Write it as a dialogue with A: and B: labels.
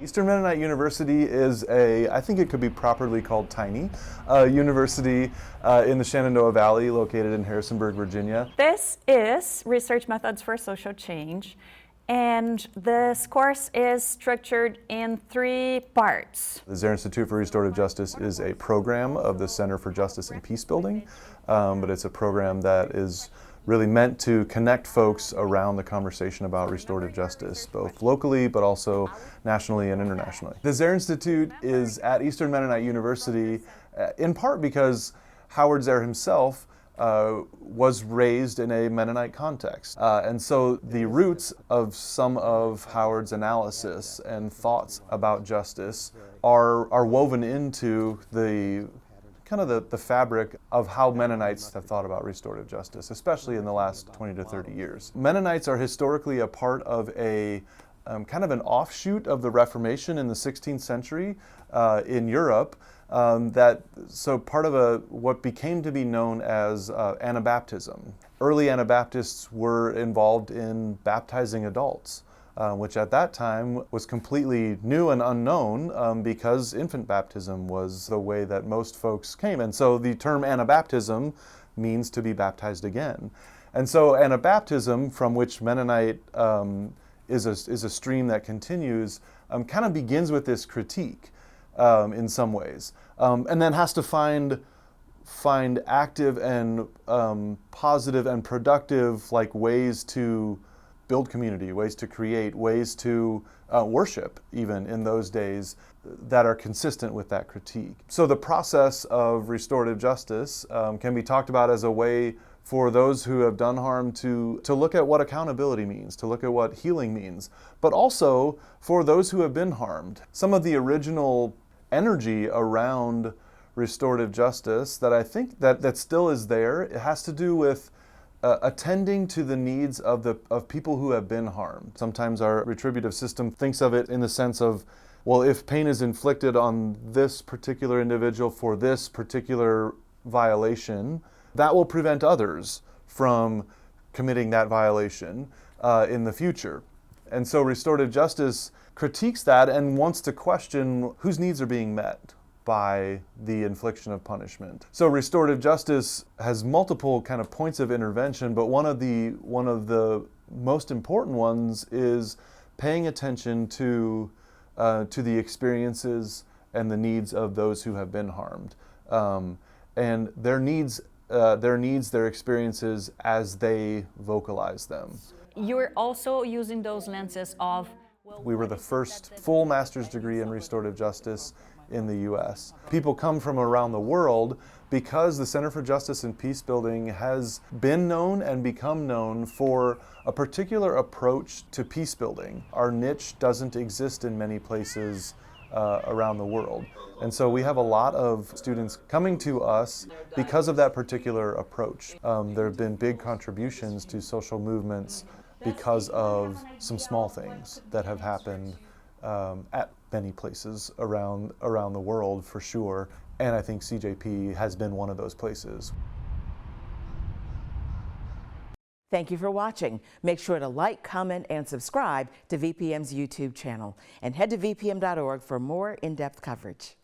A: Eastern Mennonite University is I think it could be properly called tiny, university in the Shenandoah Valley located in Harrisonburg, Virginia.
B: This is Research Methods for Social Change, and this course is structured in 3 parts.
A: The Zaire Institute for Restorative Justice is a program of the Center for Justice and Peace Building, but it's a program that is really meant to connect folks around the conversation about restorative justice, both locally but also nationally and internationally. The Zaire Institute is at Eastern Mennonite University in part because Howard Zaire himself was raised in a Mennonite context. And so the roots of some of Howard's analysis and thoughts about justice are woven into the fabric of how Mennonites have thought about restorative justice, especially in the last 20 to 30 years. Mennonites are historically a part of a kind of an offshoot of the Reformation in the 16th century in Europe. So part of what became to be known as Anabaptism. Early Anabaptists were involved in baptizing adults, which at that time was completely new and unknown because infant baptism was the way that most folks came. And so the term Anabaptism means to be baptized again. And so Anabaptism, from which Mennonite is a stream that continues, kind of begins with this critique in some ways, and then has to find active and positive and productive ways to build community, ways to create, ways to worship even in those days that are consistent with that critique. So the process of restorative justice can be talked about as a way for those who have done harm to look at what accountability means, to look at what healing means, but also for those who have been harmed. Some of the original energy around restorative justice that I think that still is there, it has to do with attending to the needs of people who have been harmed. Sometimes our retributive system thinks of it in the sense of, well, if pain is inflicted on this particular individual for this particular violation, that will prevent others from committing that violation in the future. And so restorative justice critiques that and wants to question whose needs are being met by the infliction of punishment. So restorative justice has multiple kind of points of intervention, but one of the most important ones is paying attention to the experiences and the needs of those who have been harmed, and their needs, their experiences as they vocalize them.
B: You're also using those lenses of...
A: We were the first full master's degree in restorative justice in the U.S. People come from around the world because the Center for Justice and Peace Building has been known and become known for a particular approach to peace building. Our niche doesn't exist in many places around the world. And so we have a lot of students coming to us because of that particular approach. There have been big contributions to social movements because of some small things that have happened at many places around the world, for sure. And I think CJP has been one of those places.
C: Thank you for watching. Make sure to like, comment, and subscribe to VPM's YouTube channel. And head to vpm.org for more in-depth coverage.